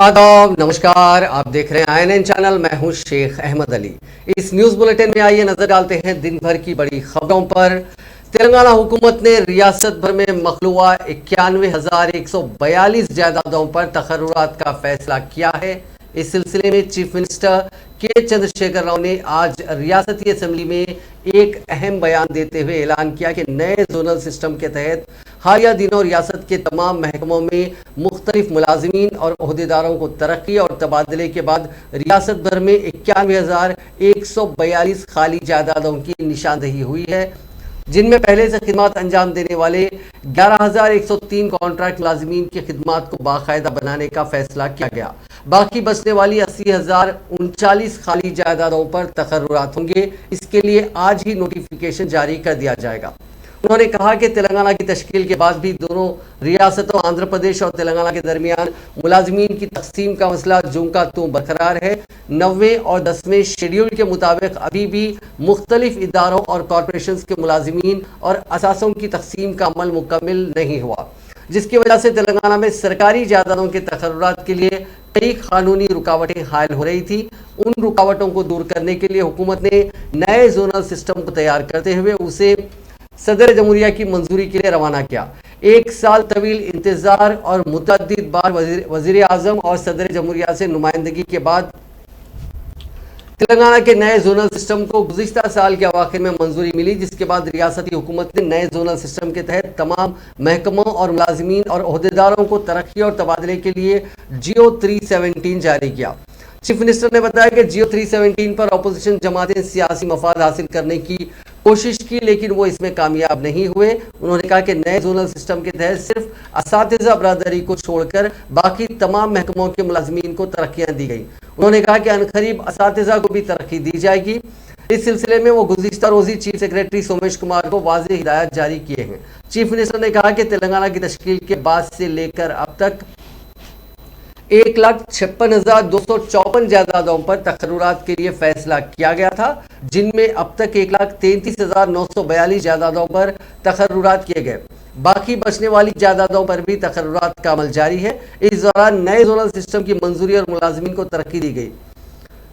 आदाब, नमस्कार। आप देख रहे हैं INN चैनल। मैं हूं शेख अहमद अली। इस न्यूज बुलेटिन में आइए नजर डालते हैं दिन भर की बड़ी खबरों पर। तेलंगाना हुकूमत ने रियासत भर में मखलूआ 91,142 जायदादों पर तकर्रुरात का फैसला किया है। इस सिलसिले में चीफ मिनिस्टर के चंद्रशेखर राव ने आज रियासती असेंबली में एक अहम बयान देते हुए ऐलान किया कि नए जोनल सिस्टम के तहत हालिया दिनों रियासत के तमाम महकमों में मुख्तलिफ मुलाजिमीन और ओहदेदारों को तरक्की और तबादले के बाद रियासत भर में 91,142 खाली जायदादों की निशानदही हुई है, जिनमें पहले से खिदमत अंजाम देने वाले 11,103 कॉन्ट्रैक्ट मुलाजिमीन की खिदमत को बाकायदा बनाने का फैसला किया गया। बाकी बचने वाली 80,039 खाली जायदादों पर तकर्रुरात होंगे। इसके लिए आज ही नोटिफिकेशन जारी कर दिया जाएगा। उन्होंने कहा कि तेलंगाना की तश्कील के बाद भी दोनों रियासतों आंध्र प्रदेश और तेलंगाना के दरमियान मुलाजमीन की तकसीम का मसला जूं का त्यों बरकरार है। 9वें और 10वें शेड्यूल के मुताबिक अभी भी मुख्तलिफ इदारों और कॉरपोरेशन के मुलाजमीन और असासों की तकसीम का अमल मुकम्मल नहीं हुआ, जिसकी वजह से तेलंगाना में सरकारी जायदादों के तकर्रुरात के लिए कई कानूनी रुकावटें हायल हो रही थी। उन रुकावटों को दूर करने के लिए हुकूमत ने नए जोनल सिस्टम को तैयार करते हुए उसे सदर जमहूरिया की मंजूरी के लिए रवाना किया। एक साल तवील इंतजार और मुतअद्दिद बार वजीर आजम और सदर जमहूरिया से नुमाइंदगी के बाद तेलंगाना के नए जोनल सिस्टम को गुज़िश्ता साल के अवाखिर में मंजूरी मिली, जिसके बाद रियासती हुकूमत ने नए जोनल सिस्टम के तहत तमाम महकमों और मुलाजिमीन और ओहदेदारों को तरक्की और तबादले के लिए जियो 317 जारी किया। चीफ मिनिस्टर ने बताया कि जियो 317 पर अपोजिशन जमातें सियासी मफाद हासिल करने की कोशिश की, लेकिन वो इसमें कामयाब नहीं हुए। उन्होंने कहा कि नए जोनल सिस्टम के तहत सिर्फ असातिज़ा बरादरी को छोड़कर बाकी तमाम महकमों के मुलाजमीन को तरक्कियां दी गई। उन्होंने कहा कि अनकरीब असातिज़ा को भी तरक्की दी जाएगी। इस सिलसिले में वो गुज़िश्ता रोज़ी चीफ सेक्रेटरी सोमेश कुमार को वाज़ेह हिदायत जारी किए हैं। चीफ मिनिस्टर ने कहा कि तेलंगाना की तश्कील के बाद से लेकर अब तक 1,56,254 जायदादों पर तकर्रुरात के लिए फैसला किया गया था, जिनमें अब तक 1,33,942 जायदादों पर तकर्रुरात किए गए। बाकी बचने वाली जायदादों पर भी तकर्रुरात का अमल जारी है। इस दौरान नए जोनल सिस्टम की मंजूरी और मुलाजमीन को तरक्की दी गई।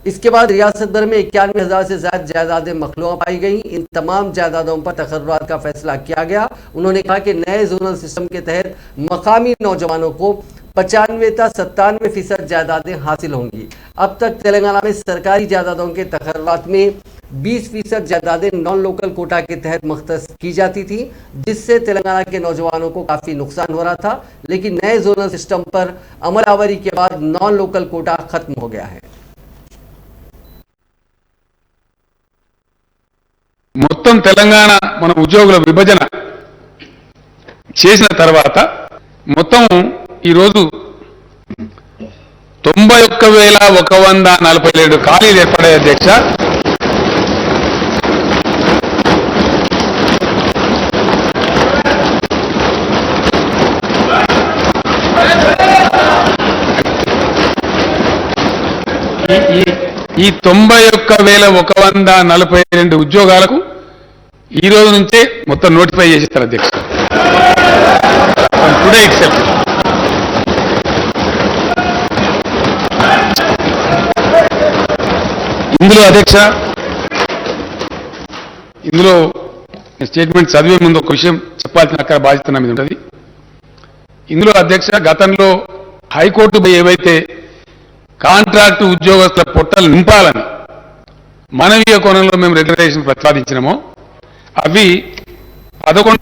इसके बाद रियासत भर में 91,000 से ज्यादा जायदादें मखलूआ पाई गई। इन तमाम जायदादों पर तकर्रुरात का फैसला किया गया। उन्होंने कहा कि नए जोनल सिस्टम के तहत मकामी नौजवानों को 95-97% जायदादें हासिल होंगी। अब तक तेलंगाना में सरकारी जायदादों के तकर्रुरात में 20% जायदादें नॉन लोकल कोटा के तहत मख्तस की जाती थी, जिससे तेलंगाना के नौजवानों को काफ़ी नुकसान हो रहा था। लेकिन नए जोनल सिस्टम पर अमलावरी के बाद नॉन लोकल कोटा खत्म हो गया है। మొత్తం తెలంగాణ మన ఉద్యోగుల విభజన చేసిన తర్వాత మొత్తం ఈరోజు 91,147 ఖాళీలు ఏర్పడాయి అధ్యక్ష. ఈ 91,142 ఉద్యోగాలకు ఈ రోజు నుంచే మొత్తం నోటిఫై చేసేస్తారు అధ్యక్ష. Today itself. ఇందులో అధ్యక్ష, ఇందులో స్టేట్మెంట్ చదివే ముందు ఒక విషయం చెప్పాల్సిన అక్కడ బాధ్యత నా మీద ఉంటుంది. ఇందులో అధ్యక్ష, గతంలో హైకోర్టు ఏవైతే కాంట్రాక్టు ఉద్యోగస్తుల పొట్టలు నింపాలని మానవీయ కోణంలో మేము రిజర్వేషన్ ప్రతిపాదించినామో अभी 11.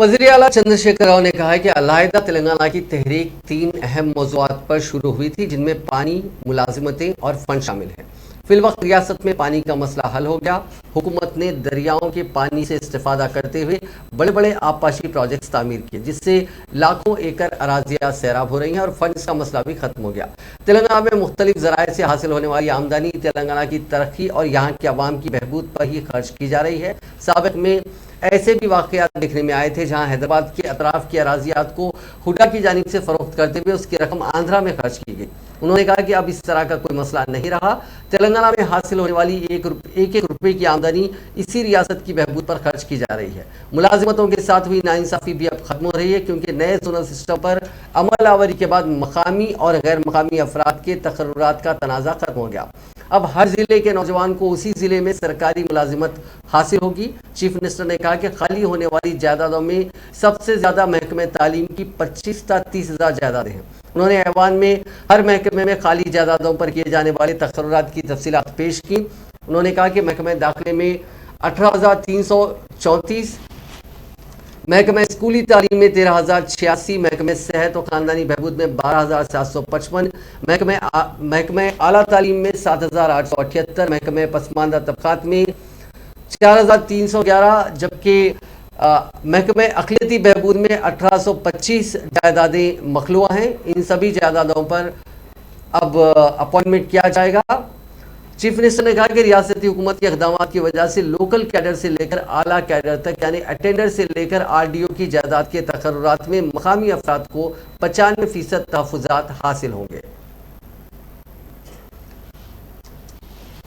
वज़ीर आला चंद्रशेखर राव ने कहा कि अलहदा तेलंगाना की तहरीक 3 अहम मौज़ूआत पर शुरू हुई थी, जिनमें पानी, मुलाजिमतें और फंड शामिल हैं। फिलवक्त रियासत में पानी का मसला हल हो गया। हुकूमत ने दरियाओं के पानी से इस्तेफादा करते हुए बड़े बड़े आबपाशी प्रोजेक्ट्स तामीर किए, जिससे लाखों एकड़ अराजियाँ सैराब हो रही हैं और फंड्स का मसला भी खत्म हो गया। तेलंगाना में मुख्तलिफ ज़राए से हासिल होने वाली आमदनी तेलंगाना की तरक्की और यहाँ के अवाम की बहबूद पर ही खर्च की जा रही है। साबिक़ में ऐसे भी वाक़यात देखने में आए थे जहाँ हैदराबाद के अतराफ की अराजियात को हुडा की जानिब से फ़रोख्त करते हुए उसकी रकम आंध्रा में खर्च की गई। उन्होंने कहा कि अब इस तरह का कोई मसला नहीं रहा। तेलंगाना में हासिल होने वाली एक एक रुपये की आमदनी इसी रियासत की बहबूद पर खर्च की जा रही है। मुलाजिमतों के साथ हुई नाइंसाफ़ी भी अब खत्म हो रही है, क्योंकि नए जोनल सिस्टम पर अमल आवरी के बाद मकामी और गैर मकामी अफराद के तकर्रुरात का तनाज़ा खत्म हो गया। अब हर जिले के नौजवान को उसी जिले में सरकारी मुलाजिमत हासिल होगी। चीफ मिनिस्टर ने कहा कि खाली होने वाली जायदादों में सबसे ज्यादा महकमे तालीम की 25 से 30 हज़ार जायदादें हैं। उन्होंने ऐवान में हर महकमे में खाली जायदादों पर किए जाने वाले तकर्रुरात की तफसीलात पेश की। उन्होंने कहा कि महकमे दाखिले में 18,334, महकमे स्कूली तालीम में 13,086, महकमे सेहत और ख़ानदानी बहबूद में 12,755, महकमे आला तालीम में 7,878, महकमे पसमानदा तबकात में 4,311, जबकि महकमे अक़लियती बहबूद में 1825 जायदादें मखलूआ हैं। इन सभी जायदादों पर अब अपॉइंटमेंट किया जाएगा। चीफ मिनिस्टर ने कहा कि रियासती हुकूमत के इक़दाम की वजह से लोकल कैडर से लेकर आला कैडर तक यानी अटेंडर से लेकर आरडीओ की जायदाद के तकर्रुरात में मकामी अफराद को 95% तहफ़्फ़ुज़ात हासिल होंगे।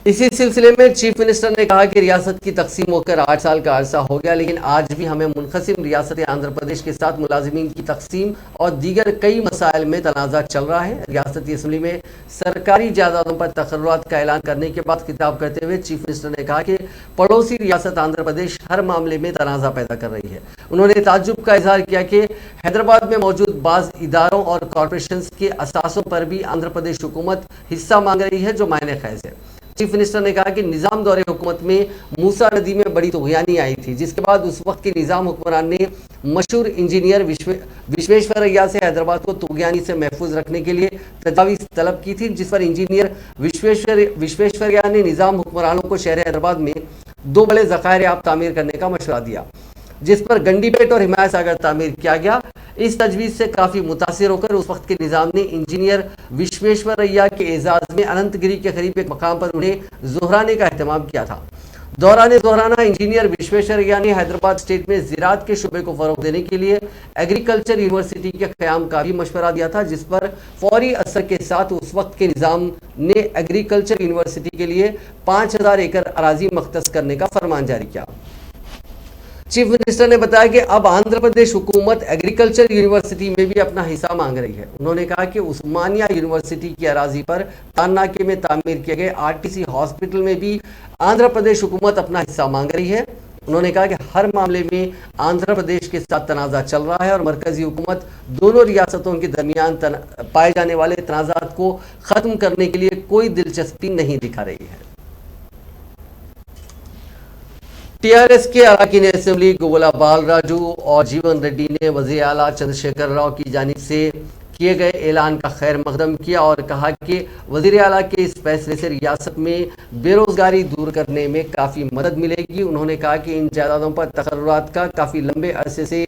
इसी सिलसिले में चीफ मिनिस्टर ने कहा कि रियासत की तकसीम होकर 8 साल का अरसा हो गया, लेकिन आज भी हमें मुनक़सिम रियासत आंध्र प्रदेश के साथ मुलाजिमीन की तकसीम और दीगर कई मसाइल में तनाज़ा चल रहा है। रियासती असम्बली में सरकारी जायदादों पर तकर्रुरात का ऐलान करने के बाद खिताब करते हुए चीफ मिनिस्टर ने कहा कि पड़ोसी रियासत आंध्र प्रदेश हर मामले में तनाज़ा पैदा कर रही है। उन्होंने ताज्जुब का इजहार किया कि हैदराबाद में मौजूद बाज़ इदारों और कॉरपोरेशन के असासों पर भी आंध्र प्रदेश हुकूमत हिस्सा मांग रही है, जो मायने खैज़ है। चीफ मिनिस्टर ने कहा कि निज़ाम दौरे हुकूमत में मूसा नदी में बड़ी तुग़यानी आई थी, जिसके बाद उस वक्त के निज़ाम हुक्मरान ने मशहूर इंजीनियर विश्वेश्वरैया से हैदराबाद को तुग़यानी से महफूज रखने के लिए तजावीज़ तलब की थी, जिस पर इंजीनियर विश्वेश्वरैया ने निज़ाम हुक्मरानों को शहर हैदराबाद में 2 बड़े ज़खायर आब तामीर करने का मशवरा दिया, जिस पर गंडीपेट और हिमायत सागर तामीर किया गया। इस तजवीज़ से काफ़ी मुतासिर होकर उस वक्त के निज़ाम ने इंजीनियर विश्वेश्वरैया के एजाज़ में अनंतगिरी के करीब एक मकाम पर उन्हें जोहराने का अहतमाम किया था। जोहराना इंजीनियर विश्वेश्वरैया ने हैदराबाद स्टेट में ज़राअत के शुबे को फ़रोग़ देने के लिए एग्रीकल्चर यूनिवर्सिटी के क़याम का भी मशवरा दिया था, जिस पर फौरी असर के साथ उस वक्त के निज़ाम ने एग्रीकल्चर यूनिवर्सिटी के लिए 5,000 एकड़ अराज़ी मख्तस करने का फरमान जारी किया। चीफ मिनिस्टर ने बताया कि अब आंध्र प्रदेश हुकूमत एग्रीकल्चर यूनिवर्सिटी में भी अपना हिस्सा मांग रही है। उन्होंने कहा कि उस्मानिया यूनिवर्सिटी की अराजी पर तारनाके में तामीर किए गए आरटीसी हॉस्पिटल में भी आंध्र प्रदेश हुकूमत अपना हिस्सा मांग रही है। उन्होंने कहा कि हर मामले में आंध्र प्रदेश के साथ तनाज़ा चल रहा है और मरकजी हुकूमत दोनों रियासतों के दरमियान पाए जाने वाले तनाज़ात को ख़त्म करने के लिए कोई दिलचस्पी नहीं दिखा रही है। टीआरएस के अरकान असेंबली गोवला बालराजू और जीवन रेड्डी ने वज़ीर आला चंद्रशेखर राव की जानिब से किए गए ऐलान का खैर मकदम किया और कहा कि वज़ीर आला के इस फैसले से रियासत में बेरोज़गारी दूर करने में काफ़ी मदद मिलेगी। उन्होंने कहा कि इन जायदादों पर तकर्रुरात का काफ़ी लंबे अरसे से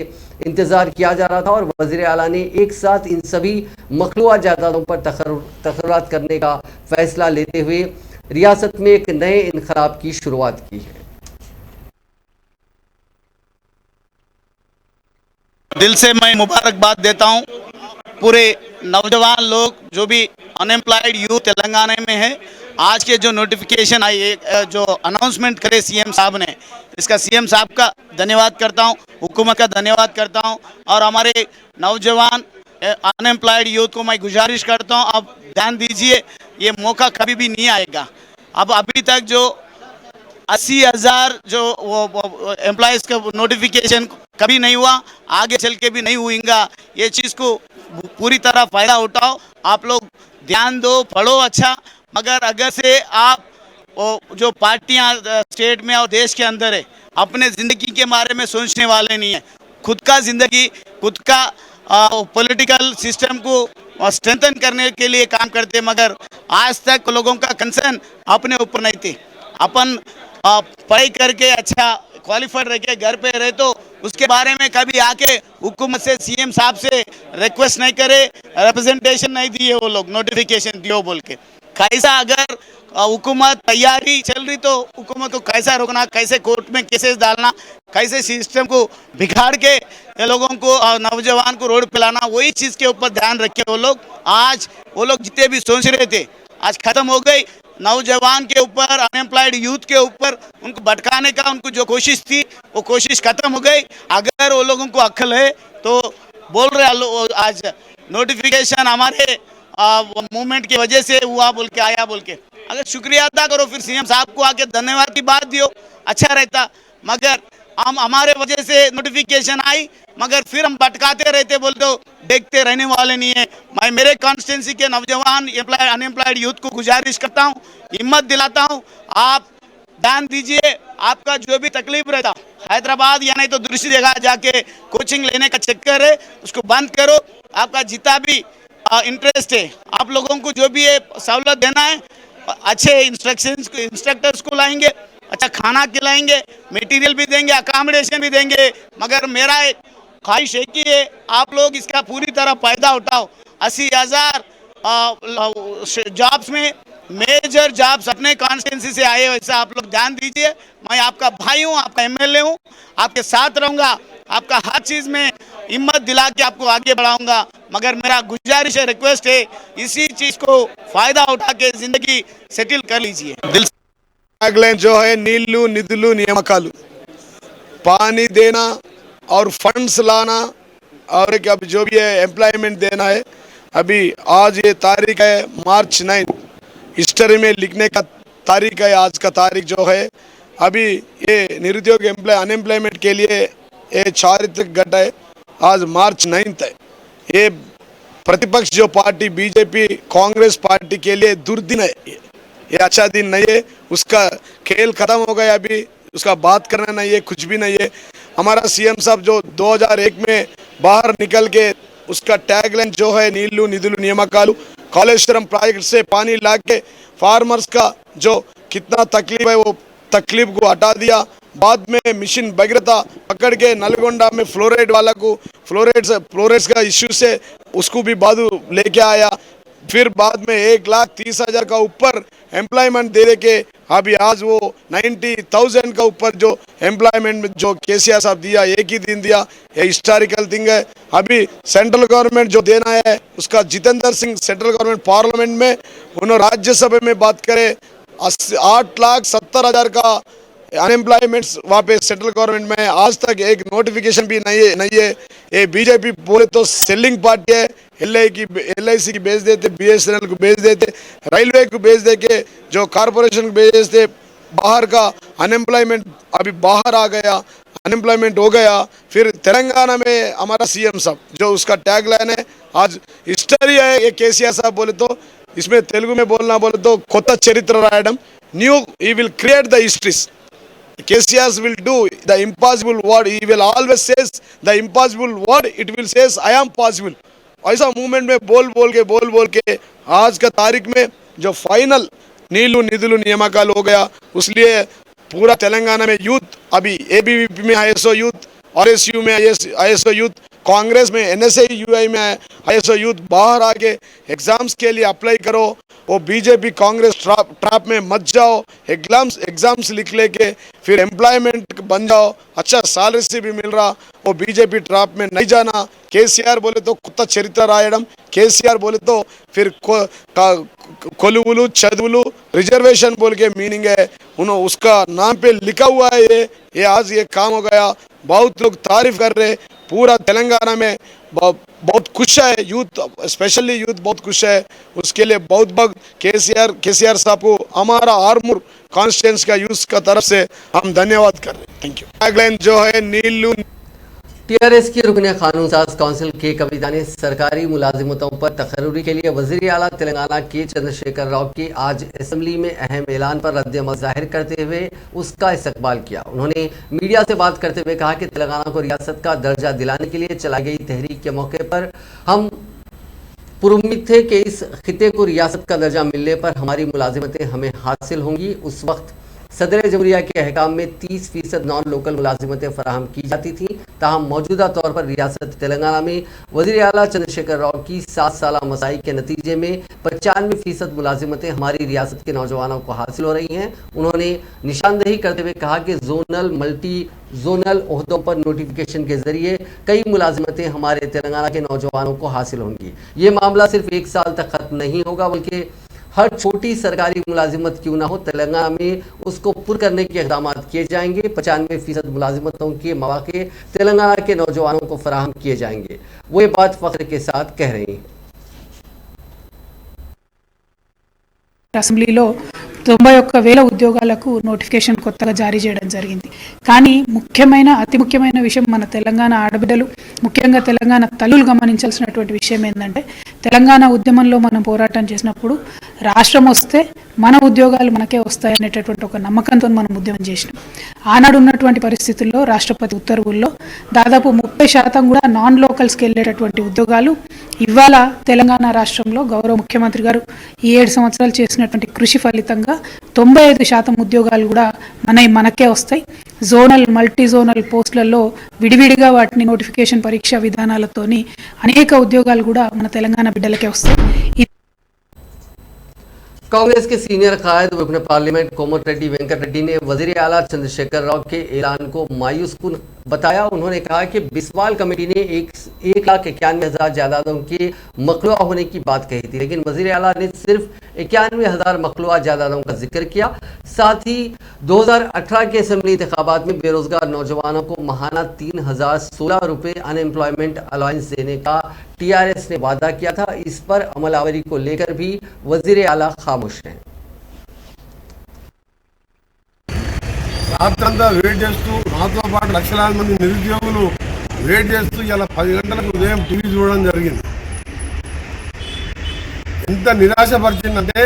इंतज़ार किया जा रहा था और वज़ीर आला ने एक साथ इन सभी मखलूआ जायदादों पर तकर्रुरात करने का फ़ैसला लेते हुए रियासत में एक नए इनक़लाब की शुरुआत की है। दिल से मैं मुबारकबाद देता हूं पूरे नौजवान लोग जो भी अनएम्प्लॉयड यूथ तेलंगाना में है। आज के जो नोटिफिकेशन आई, जो अनाउंसमेंट करे सीएम साहब ने, इसका सीएम साहब का धन्यवाद करता हूं, हुकूमत का धन्यवाद करता हूं और हमारे नौजवान अनएम्प्लॉयड यूथ को मैं गुजारिश करता हूं, अब ध्यान दीजिए, ये मौका कभी भी नहीं आएगा। अब अभी तक जो 80,000 जो एम्प्लॉयज़ का नोटिफिकेशन कभी नहीं हुआ, आगे चल के भी नहीं हुएगा। ये चीज़ को पूरी तरह फ़ायदा उठाओ, आप लोग ध्यान दो, पढ़ो अच्छा, मगर अगर से आप जो पार्टियां स्टेट में और देश के अंदर है अपने ज़िंदगी के बारे में सोचने वाले नहीं है, खुद का ज़िंदगी, खुद का पॉलिटिकल सिस्टम को स्ट्रेंथन करने के लिए काम करते, मगर आज तक लोगों का कंसर्न अपने ऊपर नहीं थी। अपन पढ़ाई करके अच्छा क्वालिफाइड रह के घर पे रहे तो उसके बारे में कभी आके हुकूमत से सीएम साहब से रिक्वेस्ट नहीं करे, रिप्रेजेंटेशन नहीं दिए वो लोग, नोटिफिकेशन दियो बोल के। कैसा अगर हुकूमत तैयारी चल रही तो हुकूमत को कैसा रोकना, कैसे कोर्ट में केसेस डालना, कैसे सिस्टम को बिगाड़ के ये लोगों को नौजवान को रोड पे लाना, वही चीज़ के ऊपर ध्यान रखे वो लोग। आज वो लोग जितने भी सोच रहे थे आज खत्म हो गई। नौजवान के ऊपर, अनएम्प्लॉयड यूथ के ऊपर उनको भटकाने का उनको जो कोशिश थी वो कोशिश खत्म हो गई। अगर वो लोगों को अक्ल है तो बोल रहे आज नोटिफिकेशन हमारे मूवमेंट की वजह से हुआ बोल के आया बोल के, अगर शुक्रिया अदा करो फिर सीएम साहब को आके धन्यवाद की बात दियो, अच्छा रहता। मगर हम हमारे वजह से नोटिफिकेशन आई मगर फिर हम भटकाते रहते बोल तो देखते रहने वाले नहीं है। मैं मेरे कॉन्स्टिट्यूंसी के नौजवान अनएम्प्लॉयड यूथ को गुजारिश करता हूँ, हिम्मत दिलाता हूँ, आप ध्यान दीजिए। आपका जो भी तकलीफ रहता हैदराबाद या नहीं तो दूसरी जगह जाके कोचिंग लेने का चक्कर है उसको बंद करो। आपका जितना भी इंटरेस्ट है आप लोगों को जो भी है सहूलत देना है, अच्छे इंस्ट्रक्टर्स को लाएंगे, अच्छा खाना खिलाएंगे, मटेरियल भी देंगे, अकामोडेशन भी देंगे। मगर मेरा एक ख्वाहिश है कि आप लोग इसका पूरी तरह फायदा उठाओ। 80,000 जॉब्स में मेजर जॉब्स अपने कॉन्स्टिट्यूंसी से आए, वैसा आप लोग ध्यान दीजिए। मैं आपका भाई हूँ, आपका एमएलए हूँ, आपके साथ रहूँगा, आपका हर चीज़ में हिम्मत दिला के आपको आगे बढ़ाऊंगा। मगर मेरा गुजारिश है, रिक्वेस्ट है, इसी चीज़ को फ़ायदा उठा के ज़िंदगी सेटल कर लीजिए। दिल टैगलाइन जो है नीलू निधुलू नियामकालू, पानी देना और फंड्स लाना और एक अब जो भी है एम्प्लॉयमेंट देना है। अभी आज ये तारीख है मार्च 9, हिस्ट्री में लिखने का तारीख है आज का तारीख जो है। अभी ये निरुद्योग अनएम्प्लॉयमेंट के लिए ये चारित्रिक घटना है, आज मार्च 9 है। ये प्रतिपक्ष जो पार्टी बीजेपी कांग्रेस पार्टी के लिए दुर्दिन है, ये अच्छा दिन नहीं है। उसका खेल खत्म हो गया, अभी उसका बात करना नहीं है, कुछ भी नहीं है। हमारा सीएम साहब जो 2001 में बाहर निकल के उसका टैगलाइन जो है नीलू निधुलू नियामकालू, कालेश्वरम प्रोजेक्ट से पानी ला के फार्मर्स का जो कितना तकलीफ है वो तकलीफ को हटा दिया। बाद में मिशन भगीरथा पकड़ के नलगोंडा में फ्लोराइड वाला को फ्लोराइड्स का इश्यू से उसको भी बाजू लेके आया। फिर बाद में 1,30,000 का ऊपर एम्प्लॉयमेंट दे के अभी आज वो 90,000 का ऊपर जो एम्प्लॉयमेंट जो केसीआर साहब दिया, एक ही दिन दिया, ये हिस्टोरिकल थिंग है। अभी सेंट्रल गवर्नमेंट जो देना है उसका Jitendra Singh central government parliament में उन्होंने राज्यसभा में बात करे 8,70,000 का अनएम्प्लॉयमेंट्स वहाँ पे सेंट्रल गवर्नमेंट में आज तक एक नोटिफिकेशन भी नहीं है। ये बीजेपी बोले तो सेलिंग पार्टी है, LIC की बेच देते, BSNL को बेच देते, रेलवे को बेच दे के जो कॉरपोरेशन को बेच देते। बाहर का अनएम्प्लॉयमेंट अभी बाहर आ गया, अनएम्प्लॉयमेंट हो गया। फिर तेलंगाना में हमारा सीएम साहब जो उसका टैगलाइन है आज हिस्टरी है, ये केसीआर साहब बोले तो इसमें तेलुगु में बोलना बोले तो కొత్త చరిత్ర రాయడం, new he will create the histories. KCR will do the impossible word. He will always says the impossible word. It will says I am possible. ऐसा मूवमेंट में बोल के आज का तारीख में जो फाइनल नीलू निधुलू नियामकालू हो गया, उसलिए पूरा तेलंगाना में यूथ अभी ABVP में ISO यूथ, RSU में ISO यूथ, कांग्रेस में NSA UI में ISO यूथ बाहर आके एग्जाम्स के लिए अप्लाई करो। वो बीजेपी कांग्रेस ट्रैप में मत जाओ, एग्जाम्स लिख लेके फिर एम्प्लॉयमेंट बन जाओ, अच्छा सैलरी से भी मिल रहा। वो बीजेपी ट्रैप में नहीं जाना। केसीआर बोले तो కొత్త చరిత్ర రాయడం, केसीआर बोले तो फिर कोलुवुलु चदुवुलु रिजर्वेशन बोल के मीनिंग है, उन्होंने उसका नाम पे लिखा हुआ है। ये आज ये काम हो गया, बहुत लोग तारीफ कर रहे, पूरा तेलंगाना में बहुत खुश है यूथ, स्पेशली यूथ बहुत खुश है। उसके लिए बहुत बहुत केसीआर साहब को हमारा आर्मूर कॉन्स्टिट्यूंसी का यूथ का तरफ से हम धन्यवाद कर रहे हैं। Thank you. टैगलाइन जो है नीलू। TRS की रुकने कानून साज काउंसिल के कविता ने सरकारी मुलाजिमतों पर तकर्री के लिए वज़ीर आला तेलंगाना के चंद्रशेखर राव की आज असेंबली में अहम ऐलान पर रद्द-ए-अमल जाहिर करते हुए उसका इस्तकबाल किया। उन्होंने मीडिया से बात करते हुए कहा कि तेलंगाना को रियासत का दर्जा दिलाने के लिए चलाई गई तहरीक के मौके पर हम पुरुम्मीद थे कि इस खिते को रियासत का दर्जा मिलने पर हमारी मुलाजिमतें हमें हासिल होंगी। उस वक्त सदर जमहूरिया के अहकाम में 30% नॉन लोकल मुलाजिमतें फराहम की जाती थीं। ताहम मौजूदा तौर पर रियासत तेलंगाना में वज़ीर आला चंद्रशेखर राव की 7 साला मसाई के नतीजे में 95% मुलाजिमतें हमारी रियासत के नौजवानों को हासिल हो रही हैं। उन्होंने निशानदेही करते हुए कहा कि जोनल मल्टी जोनल ओहदों पर नोटिफिकेशन के जरिए कई मुलाजिमतें हमारे तेलंगाना के नौजवानों को हासिल होंगी। ये मामला सिर्फ 1 साल तक खत्म नहीं होगा, बल्कि हर छोटी सरकारी मुलाजिमत क्यों ना हो, तेलंगाना में उसको पुर करने के इक़दाम किए जाएंगे। 95% मुलाजिमतों के मौके तेलंगाना के नौजवानों को फराहम किए जाएंगे। वो ये बात फ़ख्र के साथ कह रही हैं। అసెంబ్లీలో 91,000 ఉద్యోగాలకు నోటిఫికేషన్ కొత్తగా జారీ చేయడం జరిగింది. కానీ అతి ముఖ్యమైన విషయం మన తెలంగాణ ఆడబిడ్డలు, ముఖ్యంగా తెలంగాణ తల్లులు గమనించాల్సినటువంటి విషయం ఏంటంటే, తెలంగాణ ఉద్యమంలో మనం పోరాటం చేసినప్పుడు రాష్ట్రం వస్తే మన ఉద్యోగాలు మనకే వస్తాయి అనేటటువంటి ఒక నమ్మకంతో మనం ఉద్యమం చేసినాం. ఆనాడు ఉన్నటువంటి పరిస్థితుల్లో రాష్ట్రపతి ఉత్తర్వుల్లో దాదాపు 30% కూడా నాన్ లోకల్స్కి వెళ్ళేటటువంటి ఉద్యోగాలు ఇవాళ తెలంగాణ రాష్ట్రంలో గౌరవ ముఖ్యమంత్రి గారు ఈ 7 సంవత్సరాలు చేసినటువంటి కృషి ఫలితంగా 95% ఉద్యోగాలు కూడా మనకే వస్తాయి. జోనల్ మల్టీ జోనల్ పోస్టులలో విడివిడిగా వాటిని నోటిఫికేషన్ పరీక్ష విధానాలతోని అనేక ఉద్యోగాలు కూడా మన తెలంగాణ బిడ్డలకే వస్తాయి. कांग्रेस के सीनियर कायद विभिन्न पार्लियामेंट कोमर रेड्डी वेंकट रेड्डी ने वजीर आला चंद्रशेखर राव के ऐलान को मायूसकुन बताया। उन्होंने कहा कि बिस्वाल कमेटी ने 1,91,000 जायदादों के मखलूआ होने की बात कही थी, लेकिन वजीर आला ने सिर्फ 91,000 मखलूआ जायदादों का जिक्र किया। साथ ही 2018 के असेंबली इंतखाबात में बेरोजगार नौजवानों को महाना 3,016 रुपये अनएम्प्लॉयमेंट अलाउंस देने का TRS ने वादा किया था। इस पर अमलावरी को लेकर भी वजीर आला खामोश हैं। రాత్రంతా వెయిట్ చేస్తూ నాతో పాటు లక్షలాది మంది నిరుద్యోగులు వెయిట్ చేస్తూ ఇలా 10 గంటలకు ఉదయం టీవీ చూడడం జరిగింది. ఎంత నిరాశపరిచిందంటే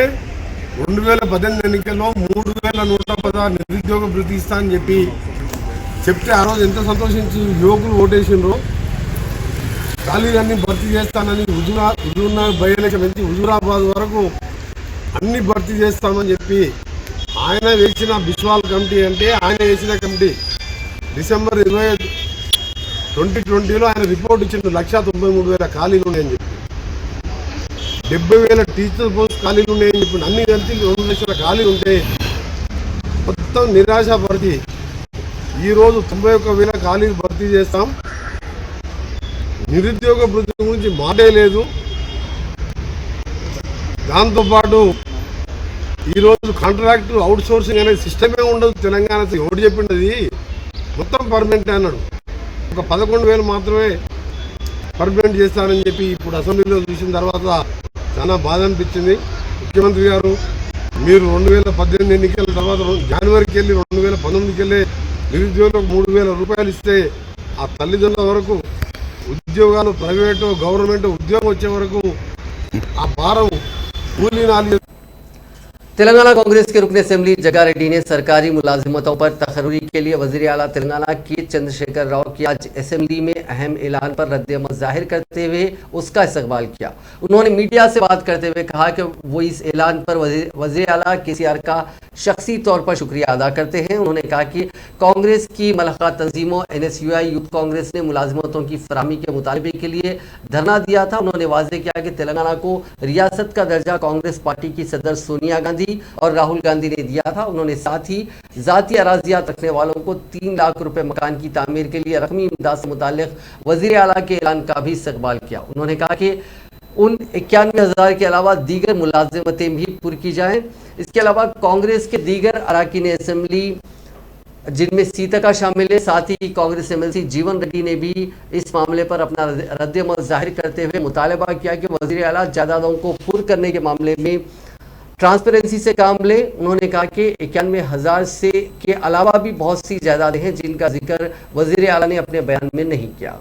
2018 ఎన్నికల్లో 3,116 నిరుద్యోగ భృతి ఇస్తా అని చెప్తే ఆ రోజు ఎంత సంతోషించి యువకులు ఓటేసిండ్రో, ఖాళీలన్నీ భర్తీ చేస్తానని హుజూర్నగర్ బై ఎలక్షన్ నుంచి హుజూరాబాద్ వరకు అన్ని భర్తీ చేస్తామని చెప్పి ఆయన వేసిన బిస్వాల్ కమిటీ అంటే ఆయన వేసిన కమిటీ డిసెంబర్ 20, 2020లో ఆయన రిపోర్ట్ ఇచ్చిండు 193,000 ఖాళీలు ఉన్నాయని చెప్పి, 70,000 టీచర్ పోస్ట్ ఖాళీలు ఉన్నాయని చెప్పి, అన్ని కలిసి 2 లక్షల ఖాళీలు ఉంటే మొత్తం నిరాశపరిచి ఈరోజు 91,000 ఖాళీలు భర్తీ చేస్తాం, నిరుద్యోగ భృతి గురించి మాటే లేదు. దాంతోపాటు ఈరోజు కాంట్రాక్టు అవుట్ సోర్సింగ్ అనే సిస్టమే ఉండదు తెలంగాణ. ఎవడు చెప్పిండది మొత్తం పర్మనెంట్ అన్నాడు. ఒక 11,000 మాత్రమే పర్మనెంట్ చేస్తానని చెప్పి ఇప్పుడు అసెంబ్లీలో చూసిన తర్వాత చాలా బాధ అనిపించింది. ముఖ్యమంత్రి గారు, మీరు 2018 ఎన్నికల తర్వాత జనవరికి వెళ్ళి 2019కి వెళ్ళి నిరుద్యోగులకు 3,000 రూపాయలు ఇస్తే ఆ తల్లిదండ్రుల వరకు ఉద్యోగాలు ప్రైవేటు గవర్నమెంట్ ఉద్యోగం వచ్చే వరకు ఆ భారం కూలీ నాలి। तेलंगाना कांग्रेस के रुकन असेंबली जग्गा रेड्डी ने सरकारी मुलाजिमतों पर तकर्री के लिए वज़ीर आला तेलंगाना के चंद्रशेखर राव की आज असेंबली में अहम ऐलान पर रद्द-ए-अमल जाहिर करते हुए उसका इस्तकबाल किया। उन्होंने मीडिया से बात करते हुए कहा कि वो इस ऐलान पर वज़ीर आला KCR का शख्सी तौर पर शुक्रिया अदा करते हैं। उन्होंने कहा कि कांग्रेस की मलका तंजीमों NSUI यूथ कांग्रेस ने मुलाजिमतों की फराहमी के मुतालबे के लिए धरना दिया था। उन्होंने वाज़ेह किया कि तेलंगाना को रियासत का दर्जा कांग्रेस पार्टी की सदर सोनिया गांधी और राहुल गांधी ने दिया था। उन्होंने साथ ही ज़ाती अराजियात रखने वालों को 3 लाख रुपए मकान की तामीर के लिए रकमी इमदाद से मुताल्लिक वज़ीर आला के ऐलान का भी इस्तकबाल किया। उन्होंने कहा कि उन 91,000 के अलावा दीगर मुलाजिमतें भी पूरी की जाएँ। इसके अलावा कांग्रेस के दीगर अरकान असेंबली जिनमें सीतका शामिल है, साथ ही कांग्रेस MLC जीवन रेड्डी ने भी इस मामले पर अपना रद्द-ए-अमल जाहिर करते हुए मुतालबा किया कि वज़ीर आला जायदादों को पूर करने के मामले में ट्रांसपेरेंसी से काम ले। उन्होंने कहा कि 91,000 से के अलावा भी बहुत सी जायदादें हैं जिनका जिक्र वज़ीर आला ने अपने बयान में नहीं किया।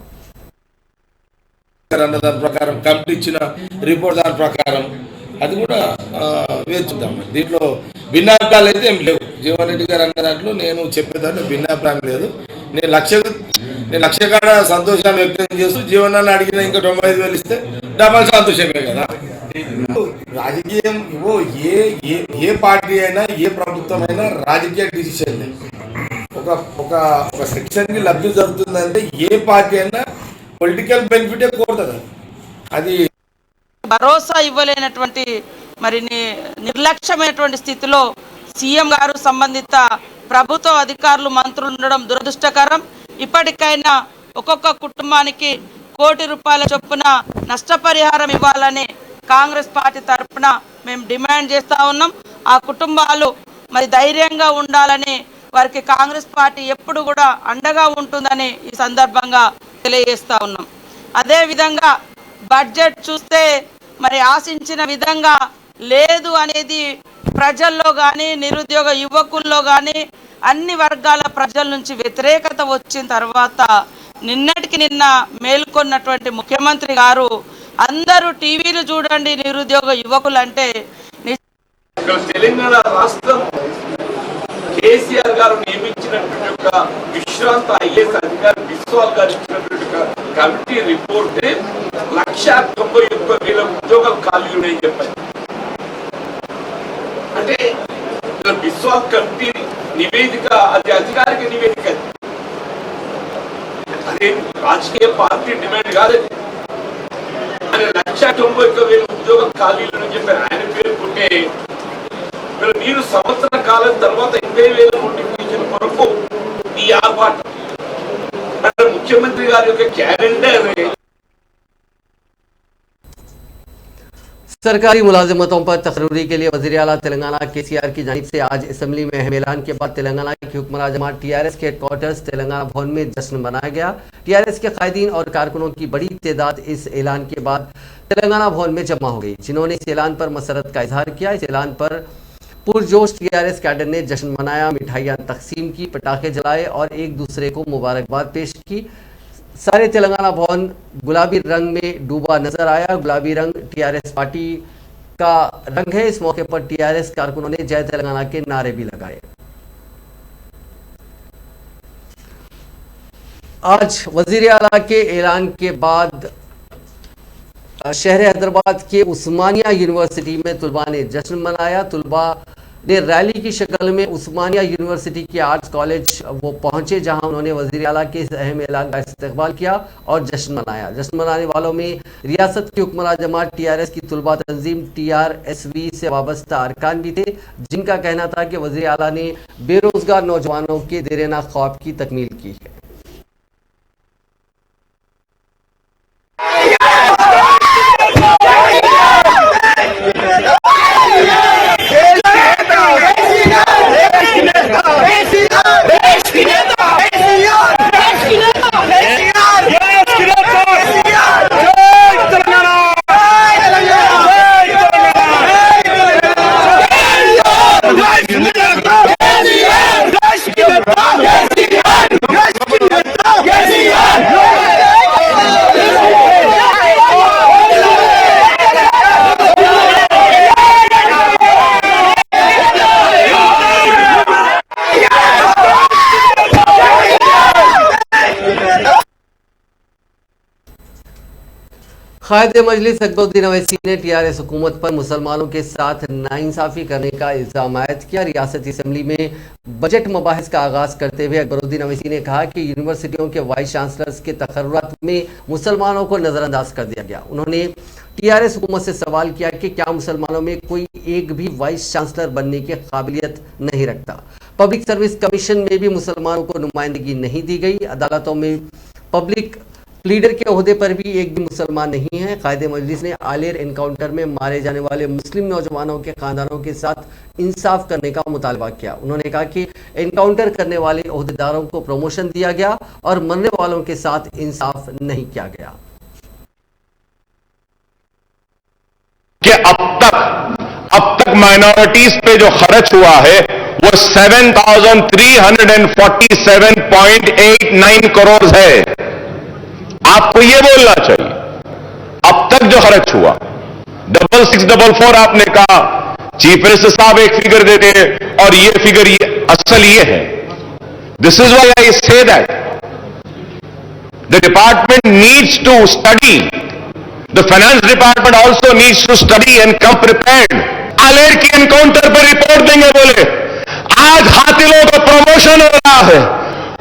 దాని ప్రకారం కమిటీ ఇచ్చిన రిపోర్ట్ దాని ప్రకారం అది కూడా వేచుద్దాం. దీంట్లో భిన్నాభిప్రాయాలు అయితే ఏం లేవు. జీవన్ రెడ్డి గారు అన్న దాంట్లో నేను చెప్పేదాన్ని భిన్నాభిప్రాయం లేదు. నేను నేను లక్షకాడ సంతోషాన్ని వ్యక్తం చేస్తూ జీవనాన్ని అడిగిన ఇంకా 95,000 ఇస్తే డబల్ సంతోషమే కదా. రాజకీయం ఇవో ఏ పార్టీ అయినా ఏ ప్రభుత్వం అయినా రాజకీయ డిసిషన్ ఒక ఒక ఒక సెక్షన్ కి లబ్ధి జరుగుతుందంటే ఏ పార్టీ అయినా పొలిటికల్ బెనిఫిటే కోరుతుంది. అది భరోసా ఇవ్వలేనటువంటి మరి నిర్లక్ష్యమైనటువంటి స్థితిలో సీఎం గారు సంబంధిత ప్రభుత్వ అధికారులు మంత్రులు ఉండడం దురదృష్టకరం. ఇప్పటికైనా ఒక్కొక్క కుటుంబానికి ₹1,00,00,000 చొప్పున నష్టపరిహారం ఇవ్వాలని కాంగ్రెస్ పార్టీ తరఫున మేము డిమాండ్ చేస్తూ ఉన్నాం. ఆ కుటుంబాలు మరి ధైర్యంగా ఉండాలని వారికి కాంగ్రెస్ పార్టీ ఎప్పుడు కూడా అండగా ఉంటుందని ఈ సందర్భంగా తెలియజేస్తూ ఉన్నాం. అదేవిధంగా బడ్జెట్ చూస్తే మరి ఆశించిన విధంగా లేదు అనేది ప్రజల్లో కానీ నిరుద్యోగ యువకుల్లో కానీ అన్ని వర్గాల ప్రజల నుంచి వ్యతిరేకత వచ్చిన తర్వాత నిన్నటికి నిన్న మేల్కొన్నటువంటి ముఖ్యమంత్రి గారు అందరూ టీవీలు చూడండి నిరుద్యోగ యువకులు అంటే తెలంగాణ రాష్ట్రం కేసీఆర్ గారు నియమించినటువంటి ఒక విశ్రాంత ఐఏఎస్ అధికారి బిస్వాల్ గారు ఇచ్చినటువంటి కమిటీ రిపోర్ట్ 191,000 ఉద్యోగాలు ఖాళీలు ఉన్నాయని చెప్పారు. అంటే బిస్వాల్ కమిటీ నివేదిక అది అధికారిక నివేదిక, అదే రాజకీయ పార్టీ డిమాండ్ కాదు. ఆయన 191,000 ఉద్యోగం ఖాళీలు అని చెప్పారు. ఆయన పేర్కొంటే మీరు సంవత్సర కాలం తర్వాత 20,000 నోటిఫికేషన్ కొరకు ఈ ఆర్పాటు मुख्यमंत्री गारी యొక్క कैलेंडर सरकारी मुलाजिमतों पर तकरूरी के लिए वज़ीर आला तेलंगाना केसीआर की जानिब से आज असेंबली में अहम ऐलान के बाद तेलंगाना की हुक्मरान जमात टीआरएस के हेडक्वार्टर्स तेलंगाना भवन में जश्न मनाया गया। टीआरएस के कायदीन और कारकुनों की बड़ी तादाद इस ऐलान के बाद तेलंगाना भवन में जमा हो गई, जिन्होंने इस ऐलान पर मसरत का इजहार किया। इस ऐलान पर पुरजोश टीआरएस कैडर ने जश्न मनाया, मिठाइयाँ तकसीम की, पटाखे जलाए और एक दूसरे को मुबारकबाद पेश की। सारे तेलंगाना भवन गुलाबी रंग में डूबा नजर आया। गुलाबी रंग टीआरएस पार्टी का रंग है। इस मौके पर टीआरएस कारकुनों ने जय तेलंगाना के नारे भी लगाए। आज वजीर आला के ऐलान के बाद शहर हैदराबाद के उस्मानिया यूनिवर्सिटी में तुलबा ने जश्न मनाया। तुलबा ने रैली की शक्ल में उस्मानिया यूनिवर्सिटी के आर्ट्स कॉलेज वो पहुंचे, जहां उन्होंने वज़ीर आला के इस अहम ऐलान का इस्तकबाल किया और जश्न मनाया। जश्न मनाने वालों में रियासत की हुक्मरान जमात टीआरएस की तुलबा तंजीम टीआरएसवी से वाबस्ता अरकान भी थे, जिनका कहना था कि वज़ीर आला ने बेरोजगार नौजवानों के देरेना ख्वाब की तकमील की है। कायद मजलिस अकबरुद्दीन अवैसी ने टीआरएस हुकूमत पर मुसलमानों के साथ नाइंसाफ़ी करने का इल्ज़ाम आयद किया। रियासती असम्बली में बजट मबाहिस का आगाज़ करते हुए अकबरुद्दीन अवैसी ने कहा कि यूनिवर्सिटियों के वाइस चांसलर्स के तकर्रुरात में मुसलमानों को नज़रअंदाज कर दिया गया। उन्होंने टीआरएस हुकूमत से सवाल किया कि क्या मुसलमानों में कोई एक भी वाइस चांसलर बनने की काबिलियत नहीं रखता। पब्लिक सर्विस कमीशन में भी मुसलमानों को नुमाइंदगी नहीं दी गई। अदालतों में पब्लिक लीडर के ओहदे पर भी एक भी मुसलमान नहीं है। कायदे मजलिस ने आलेर एनकाउंटर में मारे जाने वाले मुस्लिम नौजवानों के खानदानों के साथ इंसाफ करने का मुतालबा किया। उन्होंने कहा कि एनकाउंटर करने वाले ओहदेदारों को प्रमोशन दिया गया और मरने वालों के साथ इंसाफ नहीं किया गया। कि अब तक माइनॉरिटीज पे जो खर्च हुआ है वो 7,347.89 करोड़ है। आपको ये बोलना चाहिए अब तक जो खर्च हुआ। 6644 आपने कहा, चीफ मिनिस्टर साहब एक फिगर देते हैं और ये फिगर असल ये है। This is why I say that The department needs to study. The finance department also needs to study and come prepared. Aler की एनकाउंटर पर रिपोर्ट देंगे बोले, आज हाथिलों को प्रमोशन हो रहा है,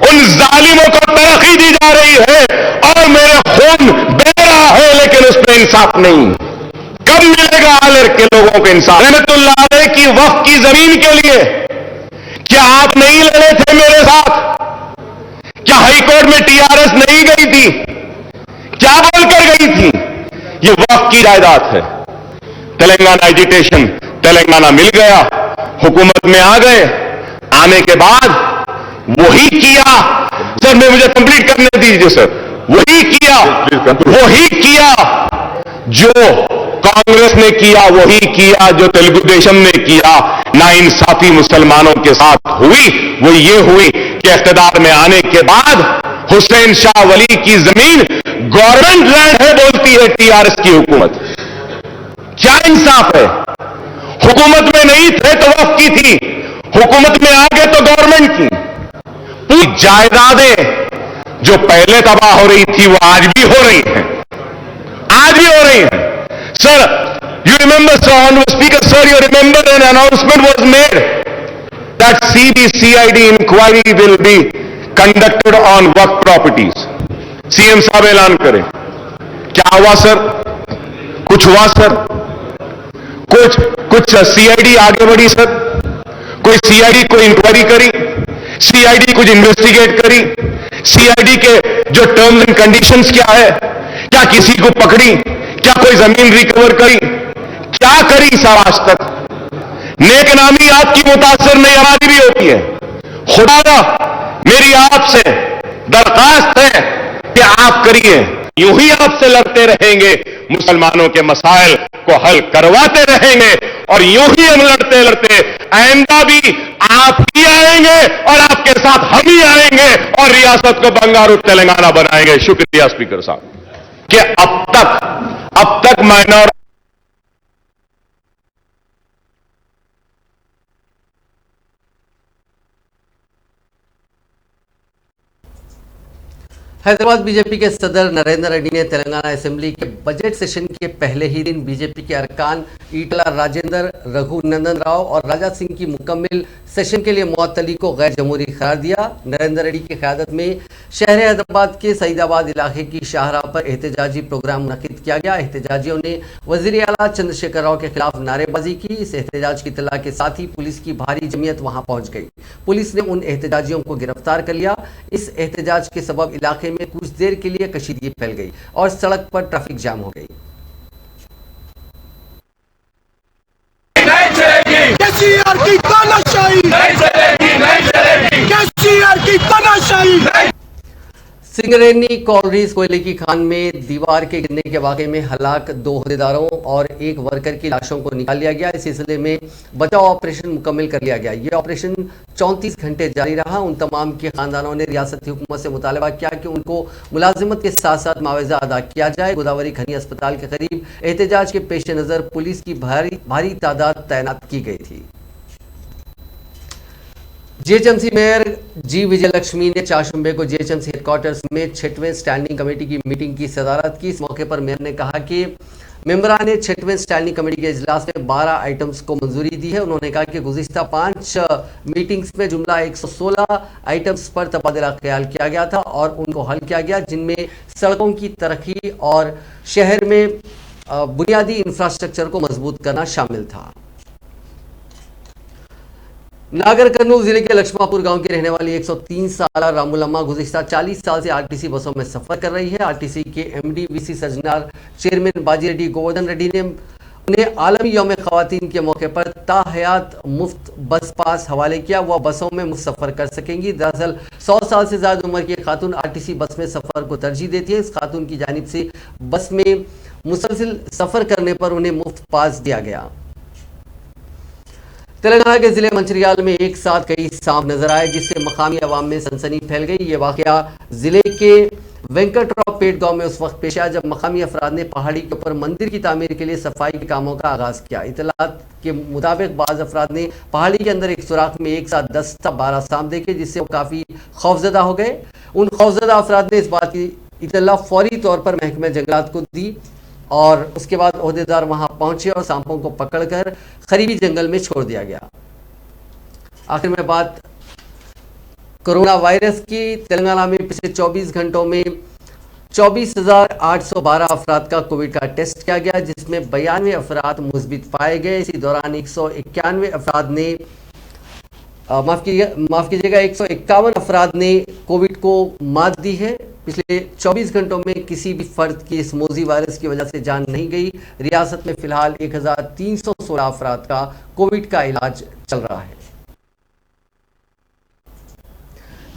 उन जालिमों को तरक्की दी जा रही है और मेरे खून बह रहा है, लेकिन उसमें इंसाफ नहीं। कब मिलेगा आलेर के लोगों को इंसाफ? रहमतुल्लाह अलैह की वक्फ की जमीन के लिए क्या आप नहीं लड़े थे मेरे साथ? क्या हाईकोर्ट में टीआरएस नहीं गई थी? क्या बोलकर गई थी? ये वक्फ की जायदाद है। तेलंगाना एजिटेशन, तेलंगाना मिल गया, हुकूमत में आ गए, आने के बाद वही किया। सर मैं मुझे कंप्लीट करने दीजिए सर। वही किया जो कांग्रेस ने किया, वही किया जो तेलुगु देशम ने किया। नाइंसाफी मुसलमानों के साथ हुई, वो ये हुई कि इख्तिदार में आने के बाद हुसैन शाह वली की जमीन गवर्नमेंट लैंड है बोलती है टीआरएस की हुकूमत। क्या इंसाफ है? हुकूमत में नहीं थे तो वक्फ की थी, हुकूमत में आ गए तो गवर्नमेंट की। पूरी जायदादें जो पहले तबाह हो रही थी वो आज भी हो रही हैं, आज भी हो रही हैं। Sir, you remember, sir, Honorable Speaker, sir, you remember an announcement was made that CBCID inquiry will be conducted on work properties. CM साहब ऐलान करें। क्या हुआ सर? कुछ हुआ सर? कुछ सीआईडी आगे बढ़ी सर? कोई सीआईडी कोई इंक्वायरी करी? सीआईडी कुछ इन्वेस्टिगेट करी? सीआईडी के जो टर्म्स एंड कंडीशंस क्या है? क्या किसी को पकड़ी? क्या कोई जमीन रिकवर करी? क्या करी सर आज तक? नेक नामी आपकी मुतासर नहीं, हमारी भी होती है। खुदा मेरी आपसे दरखास्त है कि आप करिए। यूं ही आपसे लड़ते रहेंगे, मुसलमानों के मसाइल को हल करवाते रहेंगे और यूं ही हम लड़ते लड़ते आइंदा भी आप ही आएंगे और आपके साथ हम ही आएंगे और रियासत को बंगारू तेलंगाना बनाएंगे। शुक्रिया स्पीकर साहब कि अब तक माइनॉरिटी हैदराबाद बीजेपी के सदर नरेंद्र रेड्डी ने तेलंगाना असेंबली के बजट सेशन के पहले ही दिन बीजेपी के अरकान ईटला राजेंद्र, रघुनंदन राव और राजा सिंह की मुकम्मल सेशन के लिए मुअत्तली को गैर जमहूरी करार दिया। नरेंद्र रेड्डी की क़यादत में शहर हैदराबाद के सईदाबाद इलाके की शाहराह पर एहतजाजी प्रोग्राम मुनक़िद किया गया। एहतजाजियों ने वज़ीर आला चंद्रशेखर राव के खिलाफ नारेबाजी की। इस एहतजाज की इत्तला के साथ ही पुलिस की भारी जमीयत वहां पहुंच गई। पुलिस ने उन एहतजाजियों को गिरफ्तार कर लिया। इस एहतजाज के सबब इलाके में कुछ देर के लिए कशीदगी फैल गई और सड़क पर ट्रैफिक जाम हो गई। केसीआर की तानाशाही नहीं चलेगी, नहीं चलेगी। केसीआर की तानाशाही। सिंगरेनी कॉलरीज कोयले की खान में दीवार के गिरने के वाक़े में हलाक 2 अहदेदारों और एक वर्कर की लाशों को निकाल लिया गया। इस सिलसिले में बचाव ऑपरेशन मुकम्मल कर लिया गया। यह ऑपरेशन 34 घंटे जारी रहा। उन तमाम के खानदानों ने रियासती हुकूमत से मुतालबा किया कि उनको मुलाजिमत के साथ साथ मुआवजा अदा किया जाए। गोदावरी खनी अस्पताल के करीब एहतजाज के पेश नज़र पुलिस की भारी तादाद तैनात की गई थी। जीएचएमसी मेयर जी विजयलक्ष्मी ने 4 शुंबे को जीएचएमसी हेडक्वार्टर्स में 6वें स्टैंडिंग कमेटी की मीटिंग की सदारत की। इस मौके पर मेयर ने कहा कि मेंबरान ने 6वें स्टैंडिंग कमेटी के इजलास में 12 आइटम्स को मंजूरी दी है। उन्होंने कहा कि गुज़िश्ता 5 मीटिंग्स में जुमला 116 आइटम्स पर तबादला ख्याल किया गया था और उनको हल किया गया, जिनमें सड़कों की तरक्की और शहर में बुनियादी इंफ्रास्ट्रक्चर को मजबूत करना शामिल था। नागर कर्नूल जिले के लक्ष्मापुर गांव की रहने वाली 103 साल रामुलम्मा गुज़िश्ता 40 साल से आरटीसी बसों में सफ़र कर रही है। आरटीसी के एमडी वीसी सजनार चेयरमैन बाजी रेड्डी गोवर्धन रेड्डी ने उन्हें आलमी यौम ख़वातीन के मौके पर ताहयात मुफ्त बस पास हवाले किया। वह बसों में मुफ्त सफ़र कर सकेंगी। दरअसल 100 साल से ज़्यादा उम्र की खातून आरटीसी बस में सफ़र को तरजीह देती है। इस खातून की जानिब से बस में मुसलसिल सफ़र करने पर उन्हें मुफ्त पास दिया गया। तेलंगाना के जिले मंचिरियाल में एक साथ कई सांप नजर आए, जिससे मकामी अवाम में सनसनी फैल गई। ये वाकया जिले के वेंकटराव पेट गांव में उस वक्त पेश आया जब मकामी अफराद ने पहाड़ी के ऊपर मंदिर की तामीर के लिए सफाई के कामों का आगाज किया। इतलात के मुताबिक बाज़ अफराद ने पहाड़ी के अंदर एक सुराख में एक साथ 10 से 12 सांप देखे, जिससे वो काफ़ी खौफजदा हो गए। उन खौफजदा अफराद ने इस बात की इतला फौरी तौर पर महकमे जंगलात को दी और उसके बाद ओहदेदार वहां पहुंचे और सांपों को पकड़कर करीबी जंगल में छोड़ दिया गया। आखिर में बात कोरोना वायरस की। तेलंगाना में पिछले 24 घंटों में 24,812 अफराद का कोविड का टेस्ट किया गया, जिसमें 92 अफराद मुस्बित पाए गए। इसी दौरान 191 अफराद ने माफ कीजिएगा 151 अफराद ने कोविड को मात दी है। पिछले 24 घंटों में किसी भी फर्द की इस मोजी वायरस की वजह से जान नहीं गई। रियासत में फिलहाल 1316 अफराद का कोविड का इलाज चल रहा है।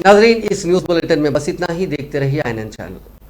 नाजरीन, इस न्यूज़ बुलेटिन में बस इतना ही। देखते रहिए INN चैनल।